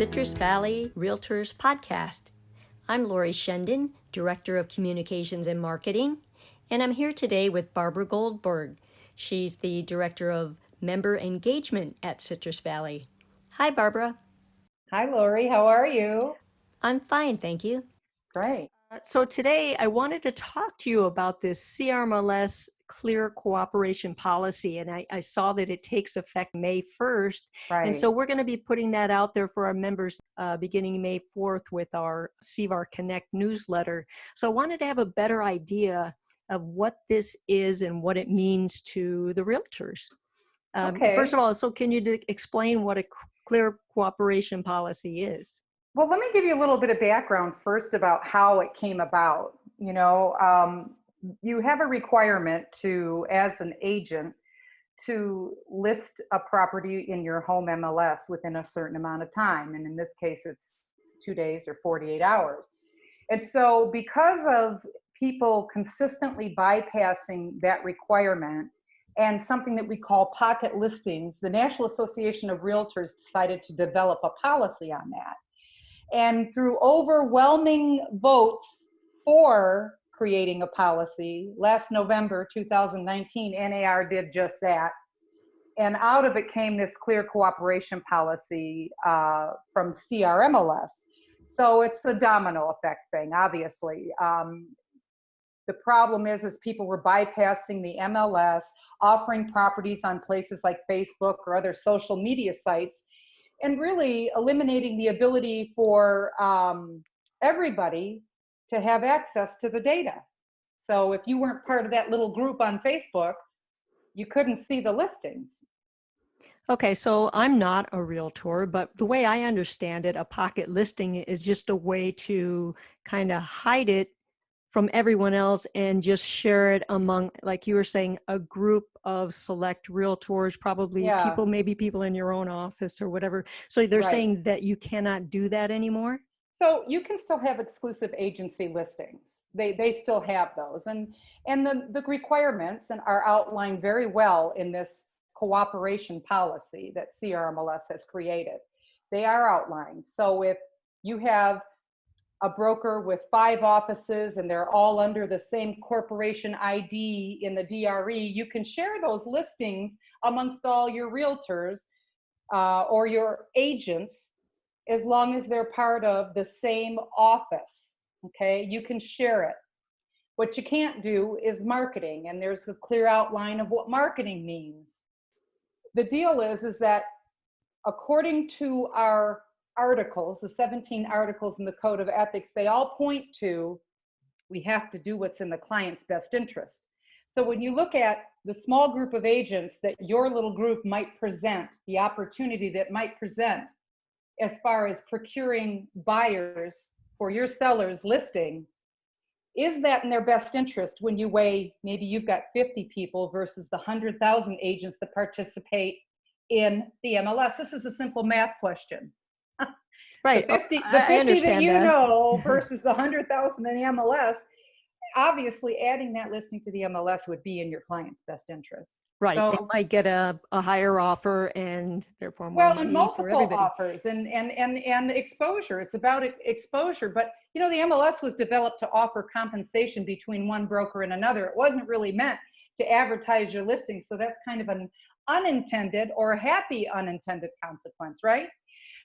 Citrus Valley REALTORS Podcast. I'm Lori Shendon, Director of Communications and Marketing, and I'm here today with Barbara Goldberg. She's the Director of Member Engagement at Citrus Valley. Hi, Barbara. Hi, Lori. How are you? I'm fine, thank you. Great. So today I wanted to talk to you about this CRMLS Clear Cooperation Policy, and I saw that it takes effect May 1st. Right. And so we're going to be putting that out there for our members beginning May 4th with our CVAR Connect newsletter. So I wanted to have a better idea of what this is and what it means to the realtors. Okay. First of all, so can you explain what a Clear Cooperation Policy is? Well, let me give you a little bit of background first about how it came about. You have a requirement to, as an agent, to list a property in your home MLS within a certain amount of time. And in this case, it's 2 days or 48 hours. And so because of people consistently bypassing that requirement and something that we call pocket listings, the National Association of Realtors decided to develop a policy on that. And through overwhelming votes for creating a policy, last November 2019, NAR did just that. And out of it came this Clear Cooperation Policy from CRMLS. So it's a domino effect thing, obviously. The problem is people were bypassing the MLS, offering properties on places like Facebook or other social media sites, and really eliminating the ability for everybody to have access to the data. So if you weren't part of that little group on Facebook, you couldn't see the listings. Okay, so I'm not a realtor, but the way I understand it, a pocket listing is just a way to kind of hide it from everyone else and just share it among, like you were saying, a group of select realtors, probably maybe people in your own office or whatever. So they're saying that you cannot do that anymore? So you can still have exclusive agency listings. They still have those. And the requirements are outlined very well in this cooperation policy that CRMLS has created. They are outlined. So if you have a broker with 5 offices and they're all under the same corporation ID in the DRE, you can share those listings amongst all your realtors or your agents as long as they're part of the same office. Okay, you can share it. What you can't do is marketing, and there's a clear outline of what marketing means. The deal is that according to our articles, the 17 articles in the Code of Ethics, they all point to we have to do what's in the client's best interest. So when you look at the small group of agents that your little group might present, the opportunity that might present as far as procuring buyers for your seller's listing, is that in their best interest when you weigh maybe you've got 50 people versus the 100,000 agents that participate in the MLS? This is a simple math question. Right. The 50 that you know versus the 100,000 in the MLS, obviously adding that listing to the MLS would be in your client's best interest. Right. So, they might get a higher offer and therefore more money for everybody. Multiple offers and exposure. It's about exposure. But, the MLS was developed to offer compensation between one broker and another. It wasn't really meant to advertise your listing. So that's kind of an unintended or happy unintended consequence, right?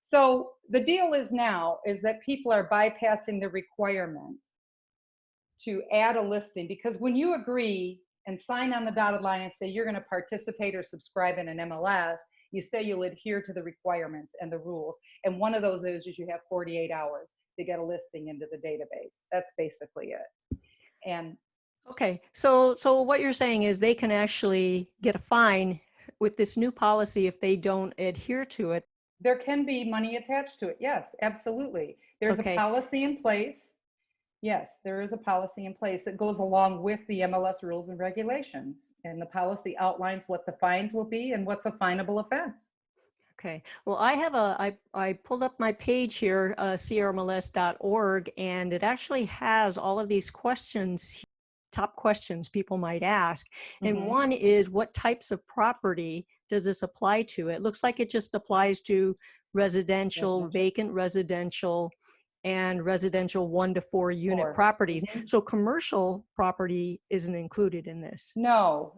So the deal is that people are bypassing the requirement to add a listing, because when you agree and sign on the dotted line and say you're going to participate or subscribe in an MLS, you say you'll adhere to the requirements and the rules. And one of those is you have 48 hours to get a listing into the database. That's basically it. And okay, so what you're saying is they can actually get a fine with this new policy if they don't adhere to it. There can be money attached to it. Yes, absolutely. There's a policy in place. Yes, there is a policy in place that goes along with the MLS rules and regulations. And the policy outlines what the fines will be and what's a finable offense. Okay. Well, I pulled up my page here, crmls.org, and it actually has all of these questions top questions people might ask. And Mhm. one is, what types of property does this apply to? It looks like it just applies to residential, Residential. vacant residential, and residential 1 to 4 unit 4. properties. Mhm. So commercial property isn't included in this. No,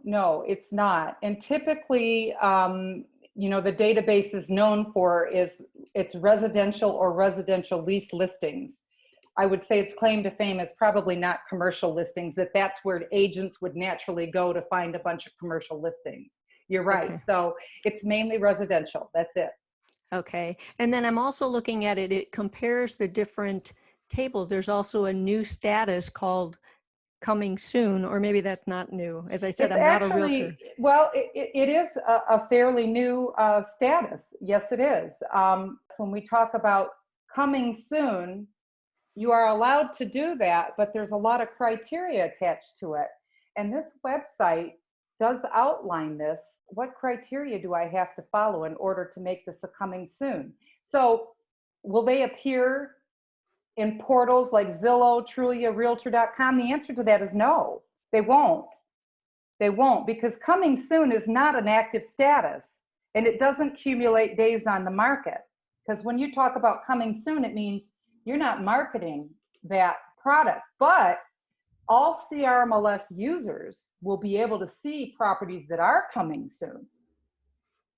it's not. And typically, the database is known for is it's residential or residential lease listings. I would say its claim to fame is probably not commercial listings, that's where agents would naturally go to find a bunch of commercial listings. You're right. Okay. So it's mainly residential. That's it. Okay. And then I'm also looking at it, it compares the different tables. There's also a new status called coming soon, or maybe that's not new. As I said, It's I'm not a realtor. actually, well, it is a fairly new status. Yes, it is. When we talk about coming soon, you are allowed to do that, but there's a lot of criteria attached to it. And this website does outline this. What criteria do I have to follow in order to make this a coming soon? So will they appear in portals like Zillow, Trulia, Realtor.com? The answer to that is no, they won't. They won't, because coming soon is not an active status, and it doesn't accumulate days on the market. Because when you talk about coming soon, it means you're not marketing that product, but all CRMLS users will be able to see properties that are coming soon.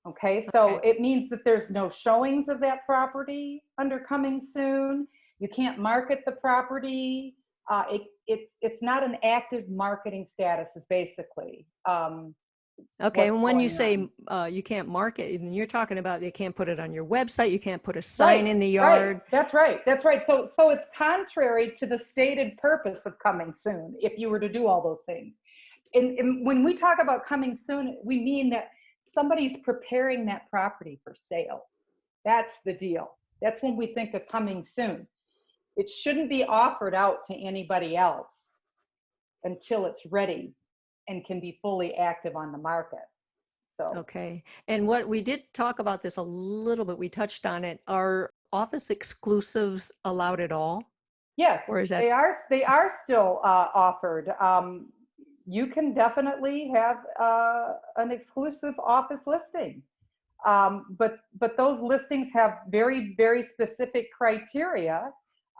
Okay, so Okay. it means that there's no showings of that property under coming soon. You can't market the property. It's not an active marketing status, is basically Okay. what's And when you going say on. you can't market, and you're talking about you can't put it on your website, you can't put a sign Right, in the right. yard. That's right. That's right. So it's contrary to the stated purpose of coming soon if you were to do all those things. And when we talk about coming soon, we mean that somebody's preparing that property for sale. That's the deal. That's when we think of coming soon. It shouldn't be offered out to anybody else until it's ready and can be fully active on the market. So Okay. And what we did talk about this a little bit, we touched on it. Are office exclusives allowed at all? yes, Or is that they are still offered. You can definitely have an exclusive office listing. But those listings have very, very specific criteria.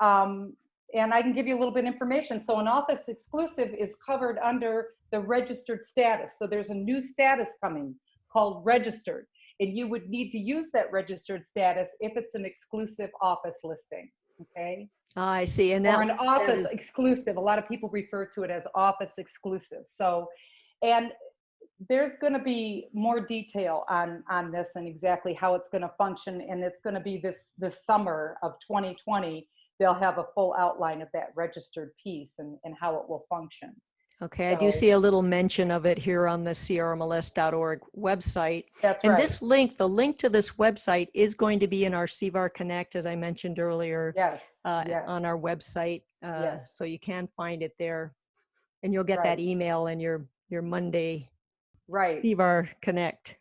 And I can give you a little bit of information. So an office exclusive is covered under the registered status. So there's a new status coming called registered. And you would need to use that registered status if it's an exclusive office listing. Okay. I see. And Or an that office is exclusive. A lot of people refer to it as office exclusive. So, and there's going to be more detail on this and exactly how it's going to function, and it's going to be this summer of 2020. They'll have a full outline of that registered piece and how it will function. okay. I do So see a little mention of it here on the crmls.org website. that's And right. this link, the link to this website is going to be in our CVAR Connect, as I mentioned earlier, Yes, yes, on our website. yes, So you can find it there, and you'll get that right, email in your Monday right. CVAR Connect.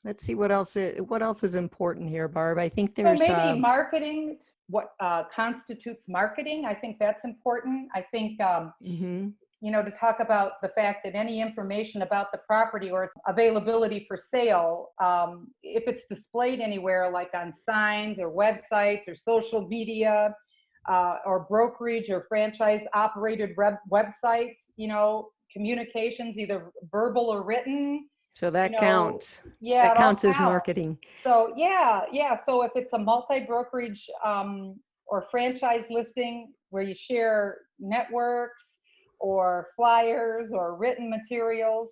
Let's see what else is important here, Barb. I think So there's maybe marketing, what constitutes marketing. I think that's important. I think mhm. to talk about the fact that any information about the property or its availability for sale, if it's displayed anywhere like on signs or websites or social media or brokerage or franchise operated websites, communications, either verbal or written, So that counts. yeah, That it all counts as counts. marketing. So yeah. So if it's a multi-brokerage or franchise listing where you share networks or flyers or written materials,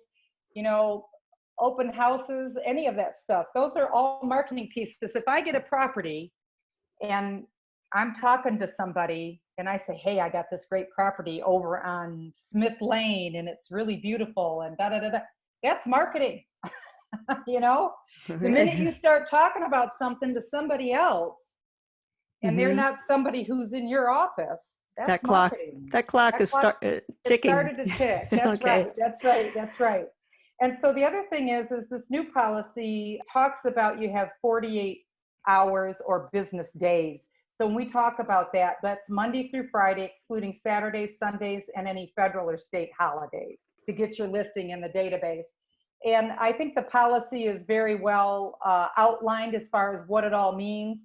open houses, any of that stuff, those are all marketing pieces. If I get a property and I'm talking to somebody and I say, hey, I got this great property over on Smith Lane and it's really beautiful and that's marketing. The minute you start talking about something to somebody else and they're Mhm. not somebody who's in your office, that's That clock marketing. that clock That is clock, it ticking. started to tick. That's Okay. right. That's right. That's right. And so the other thing is this new policy talks about you have 48 hours or business days. So when we talk about that, that's Monday through Friday, excluding Saturdays, Sundays, and any federal or state holidays to get your listing in the database. And I think the policy is very well outlined as far as what it all means.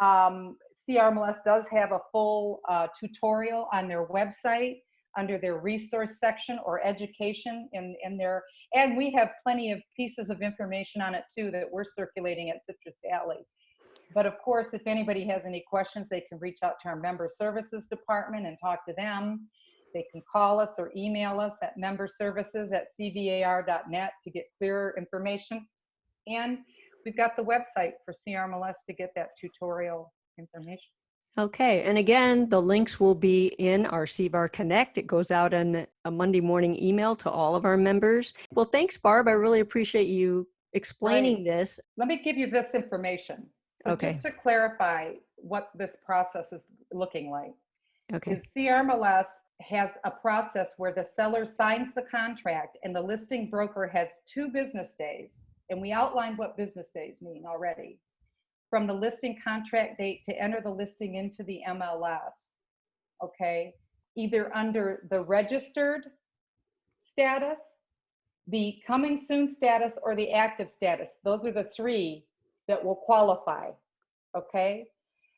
CRMLS does have a full tutorial on their website under their resource section or education in there. And we have plenty of pieces of information on it too that we're circulating at Citrus Valley. But of course, if anybody has any questions, they can reach out to our member services department and talk to them. They can call us or email us at memberservices@cvar.net to get clearer information. And we've got the website for CRMLS to get that tutorial information. Okay, and again, the links will be in our CVAR Connect. It goes out in a Monday morning email to all of our members. Well, thanks, Barb. I really appreciate you explaining this. Let me give you this information. So Okay. just to clarify what this process is looking like. Okay. Is CRMLS has a process where the seller signs the contract and the listing broker has 2 business days, and we outlined what business days mean already, from the listing contract date to enter the listing into the MLS, okay? Either under the registered status, the coming soon status, or the active status. Those are the 3 that will qualify, okay?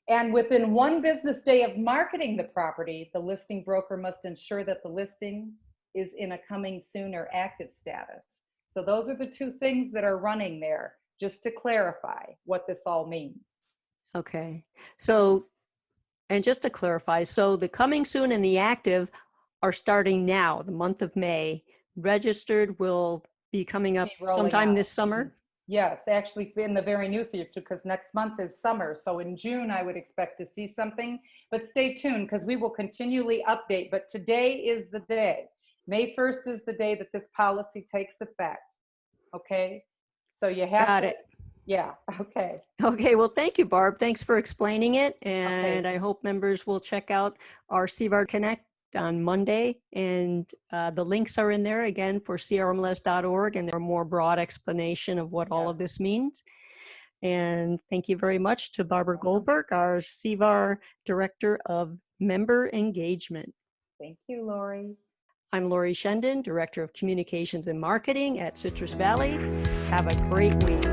And within 1 business day of marketing the property, the listing broker must ensure that the listing is in a coming soon or active status. So those are the 2 things that are running there, just to clarify what this all means. Okay. So, and just to clarify, so the coming soon and the active are starting now, the month of May. Registered will be coming up sometime this summer? Yes, actually in the very near future, because next month is summer. So in June, I would expect to see something, but stay tuned because we will continually update. But today is the day. May 1st is the day that this policy takes effect. Okay. So you have Got to, it. yeah. Okay. Okay. Well, thank you, Barb. Thanks for explaining it. And Okay. I hope members will check out our CVAR Connect on Monday, and the links are in there again for crmls.org, and a more broad explanation of what all of this means. And thank you very much to Barbara Goldberg, our CVAR Director of Member Engagement. Thank you, Lori. I'm Lori Shendon, Director of Communications and Marketing at Citrus Valley. Have a great week.